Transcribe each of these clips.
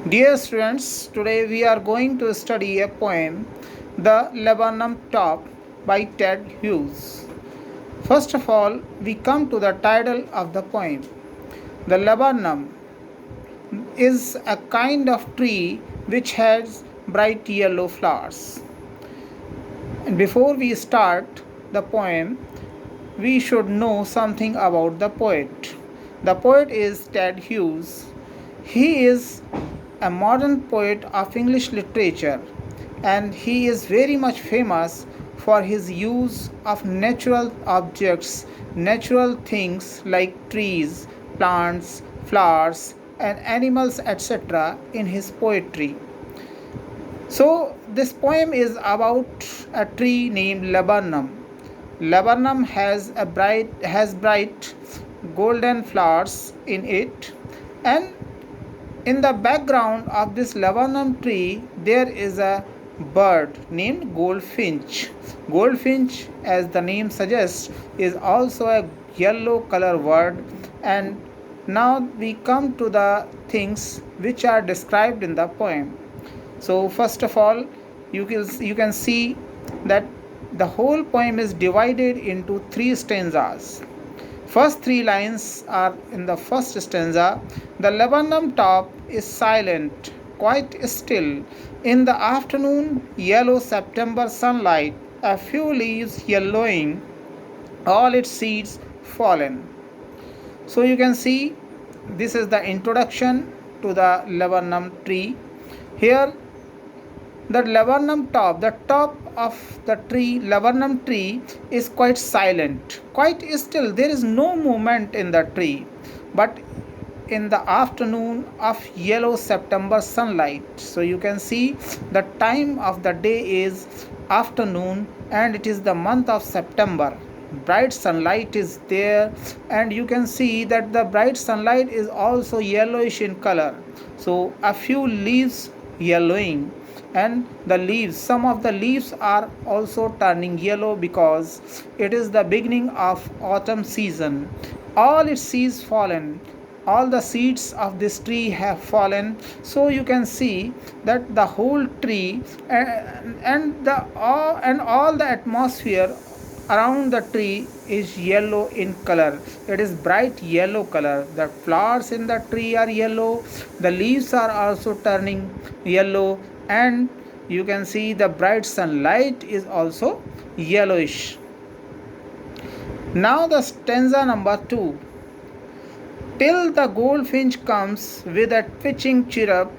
Dear students, today we are going to study a poem, The Laburnum Top by Ted Hughes. First of all, we come to the title of the poem. The laburnum is a kind of tree which has bright yellow flowers. And before we start the poem, we should know something about the poet. The poet is Ted Hughes. He is a modern poet of English literature and he is very much famous for his use of natural objects, natural things like trees, plants, flowers, and animals, etc., in his poetry. So, this poem is about a tree named Laburnum. Laburnum has bright golden flowers in it, and in the background of this laburnum tree there is a bird named goldfinch. Goldfinch, as the name suggests, is also a yellow color word. And now we come to the things which are described in the poem. So first of all, you can see that the whole poem is divided into three stanzas. First three lines are in the first stanza. The laburnum top is silent, quite still. In the afternoon, yellow September sunlight, a few leaves yellowing, all its seeds fallen. So you can see this is the introduction to the laburnum tree. Here the top of the tree, laburnum tree, is quite silent, quite still. There is no movement in the tree. But in the afternoon of yellow September sunlight, so you can see the time of the day is afternoon and it is the month of September. Bright sunlight is there, and you can see that the bright sunlight is also yellowish in color. So a few leaves yellowing, and the leaves, some of the leaves are also turning yellow because it is the beginning of autumn season. All its seeds fallen, all the seeds of this tree have fallen. So you can see that the whole tree and all the atmosphere around the tree is yellow in color. It is bright yellow color. The flowers in the tree are yellow, the leaves are also turning yellow, and you can see the bright sunlight is also yellowish. Now the stanza number 2. Till the goldfinch comes with a twitching chirrup,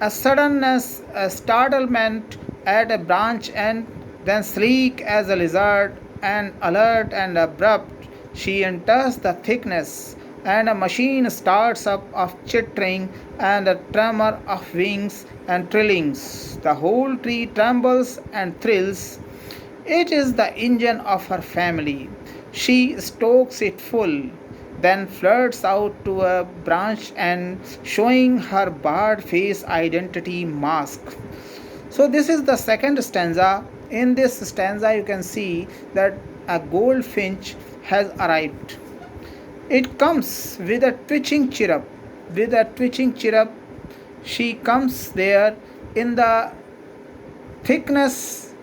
a suddenness, a startlement at a branch end, then sleek as a lizard, and alert and abrupt, she enters the thickness, and a machine starts up of chittering and a tremor of wings and trillings. The whole tree trembles and thrills. It is the engine of her family. She stokes it full, then flirts out to a branch and showing her barred face identity mask. So this is the second stanza. In this stanza you can see that a goldfinch has arrived. It comes with a twitching chirrup. With a twitching chirrup, she comes there in the thickness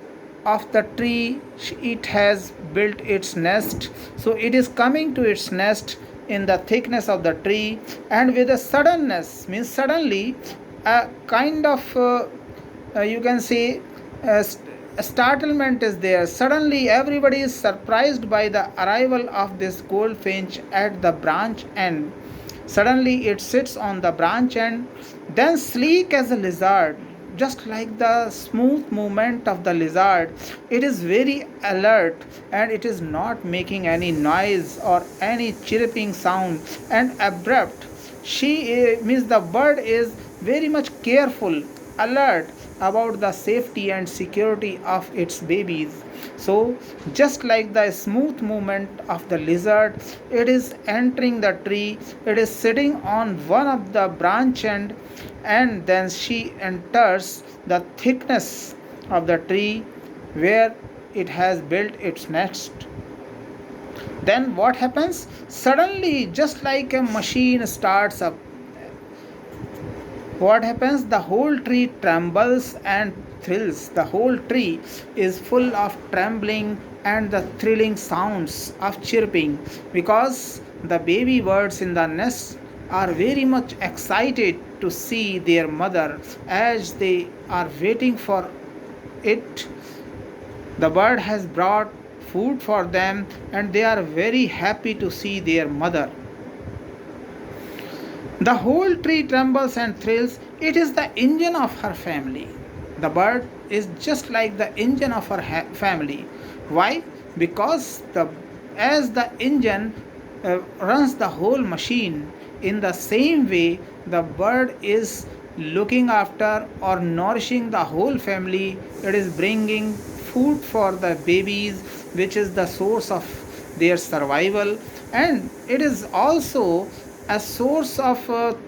of the tree. It has built its nest. So it is coming to its nest in the thickness of the tree, and with a suddenness, means suddenly, a kind of you can say a startlement is there. Suddenly everybody is surprised by the arrival of this goldfinch at the branch end. Suddenly it sits on the branch end, then sleek as a lizard, just like the smooth movement of the lizard. It is very alert and it is not making any noise or any chirping sound, and abrupt. She means the bird is very much careful, alert about the safety and security of its babies. So, just like the smooth movement of the lizard, it is entering the tree, it is sitting on one of the branch end, and then she enters the thickness of the tree where it has built its nest. Then what happens? Suddenly, just like a machine starts up, what happens? The whole tree trembles and thrills. The whole tree is full of trembling and the thrilling sounds of chirping because the baby birds in the nest are very much excited to see their mother as they are waiting for it. The bird has brought food for them and they are very happy to see their mother. The whole tree trembles and thrills. It is the engine of her family. The bird is just like the engine of her family. Why? Because as the engine runs the whole machine, in the same way, the bird is looking after or nourishing the whole family. It is bringing food for the babies, which is the source of their survival, and it is also a source of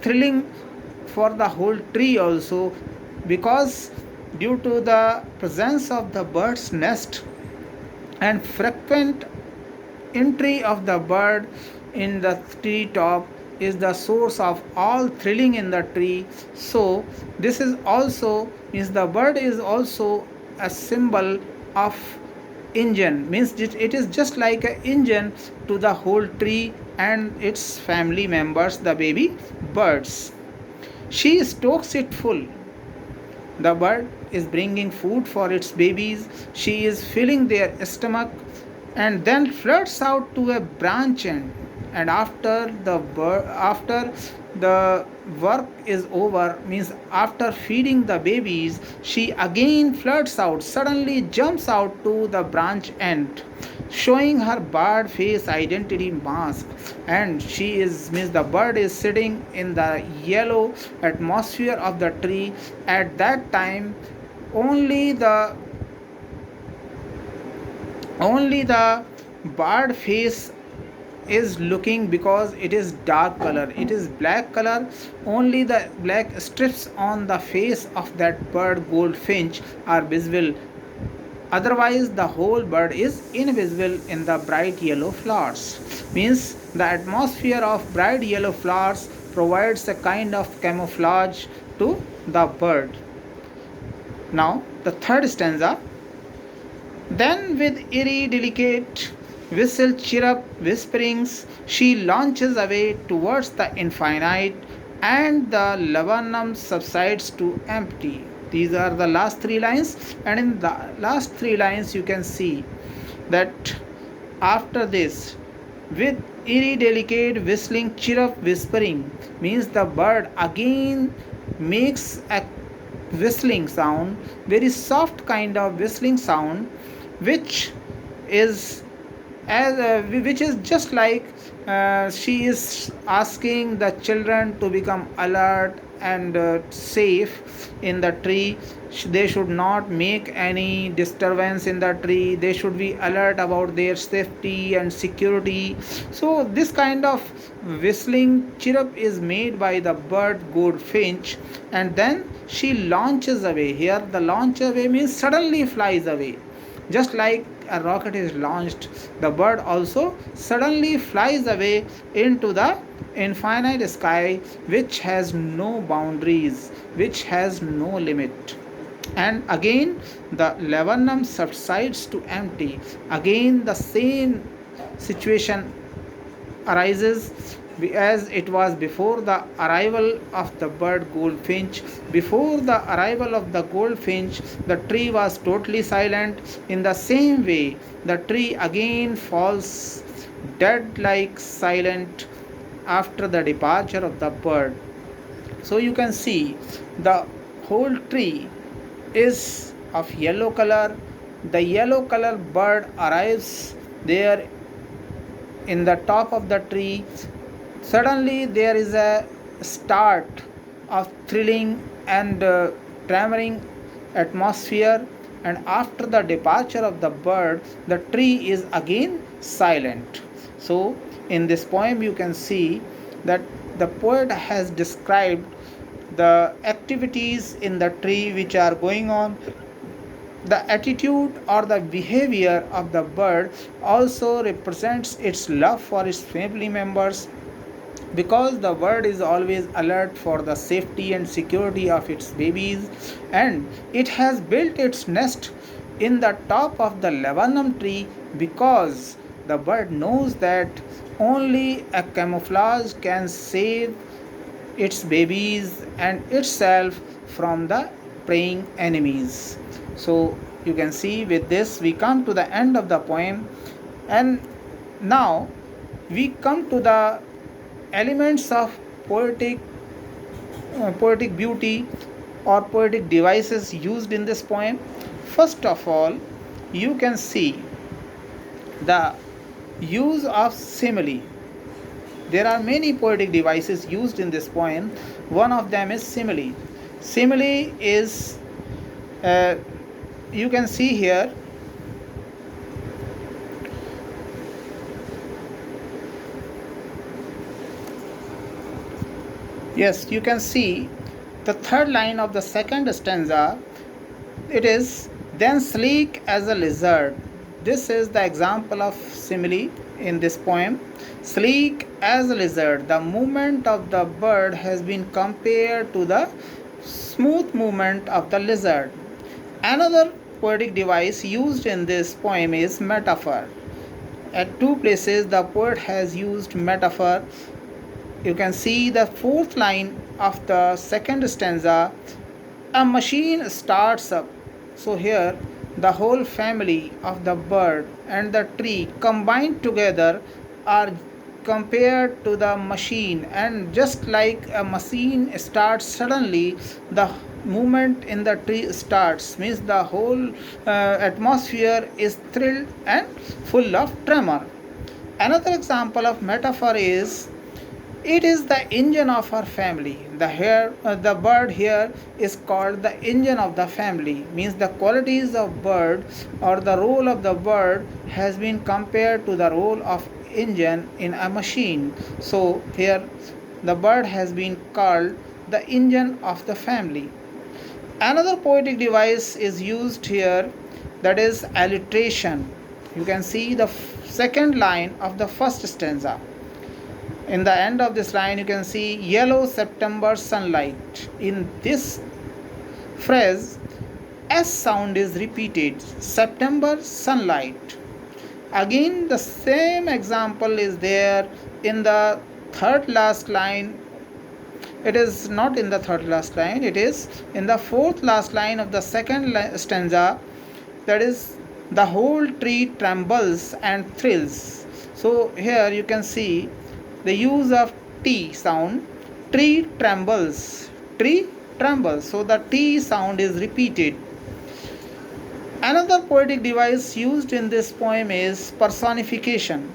thrilling for the whole tree also, because due to the presence of the bird's nest and frequent entry of the bird in the tree top is the source of all thrilling in the tree. So this is also means the bird is also a symbol of engine, means it is just like an engine to the whole tree and its family members, the baby birds. She stokes it full. The bird is bringing food for its babies. She is filling their stomach and then flirts out to a branch end. And after the work is over, means after feeding the babies, she again flirts out, suddenly jumps out to the branch end, showing her bird face identity mask. And she is means the bird is sitting in the yellow atmosphere of the tree. At that time, only the only the bird face is looking, because it is dark color, it is black color. Only the black strips on the face of that bird goldfinch are visible. Otherwise the whole bird is invisible in the bright yellow flowers. Means the atmosphere of bright yellow flowers provides a kind of camouflage to the bird. Now the third stanza. Then with eerie delicate whistle chirrup whisperings she launches away towards the infinite, and the laburnum subsides to empty. These are the last three lines, and in the last three lines you can see that after this, with eerie delicate whistling chirrup whispering, means the bird again makes a whistling sound, very soft kind of whistling sound, which is which is just like she is asking the children to become alert and safe in the tree. They should not make any disturbance in the tree. They should be alert about their safety and security. So this kind of whistling chirrup is made by the bird goldfinch, and then she launches away. Here the launch away means suddenly flies away. Just like a rocket is launched, the bird also suddenly flies away into the infinite sky, which has no boundaries, which has no limit. And again the laburnum subsides to empty. Again the same situation arises as it was before the arrival of the bird goldfinch. Before the arrival of the goldfinch, the tree was totally silent. In the same way, the tree again falls dead like silent after the departure of the bird. So you can see the whole tree is of yellow color. The yellow color bird arrives there in the top of the tree. Suddenly there is a start of thrilling and tremoring atmosphere, and after the departure of the bird, the tree is again silent. So in this poem you can see that the poet has described the activities in the tree which are going on. The attitude or the behavior of the bird also represents its love for its family members, because the bird is always alert for the safety and security of its babies, and it has built its nest in the top of the laburnum tree because the bird knows that only a camouflage can save its babies and itself from the preying enemies. So you can see, with this we come to the end of the poem, and now we come to the elements of poetic beauty or poetic devices used in this poem. First of all, you can see the use of simile. There are many poetic devices used in this poem. One of them is simile. Simile is, you can see here, yes, you can see the third line of the second stanza. It is, then sleek as a lizard. This is the example of simile in this poem. Sleek as a lizard. The movement of the bird has been compared to the smooth movement of the lizard. Another poetic device used in this poem is metaphor. At two places, the poet has used metaphor. You can see the fourth line of the second stanza. A machine starts up. So here the whole family of the bird and the tree combined together are compared to the machine, and just like a machine starts suddenly, the movement in the tree starts, means the whole atmosphere is thrilled and full of tremor. Another example of metaphor is, it is the engine of our family. The bird here is called the engine of the family. Means the qualities of bird or the role of the bird has been compared to the role of engine in a machine. So here the bird has been called the engine of the family. Another poetic device is used here, that is alliteration. You can see the second line of the first stanza. In the end of this line, you can see yellow September sunlight. In this phrase, S sound is repeated, September sunlight. Again, the same example is there in the third last line. It is not in the third last line, it is in the fourth last line of the second stanza. That is, the whole tree trembles and thrills. So here you can see the use of T sound. Tree trembles. Tree trembles. So the T sound is repeated. Another poetic device used in this poem is personification.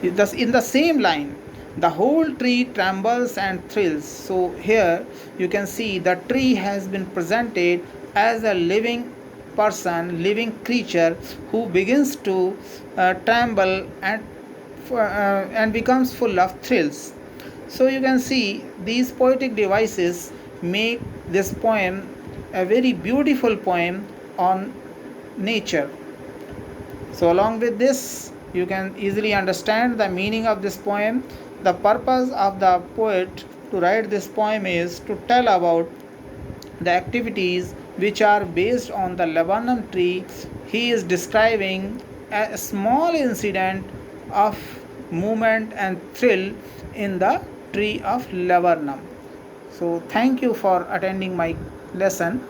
In the same line, the whole tree trembles and thrills. So here you can see the tree has been presented as a living person, living creature who begins to tremble and becomes full of thrills. So you can see these poetic devices make this poem a very beautiful poem on nature. So along with this, you can easily understand the meaning of this poem. The purpose of the poet to write this poem is to tell about the activities which are based on the laburnum tree. He is describing a small incident of movement and thrill in the tree of laburnum. So thank you for attending my lesson.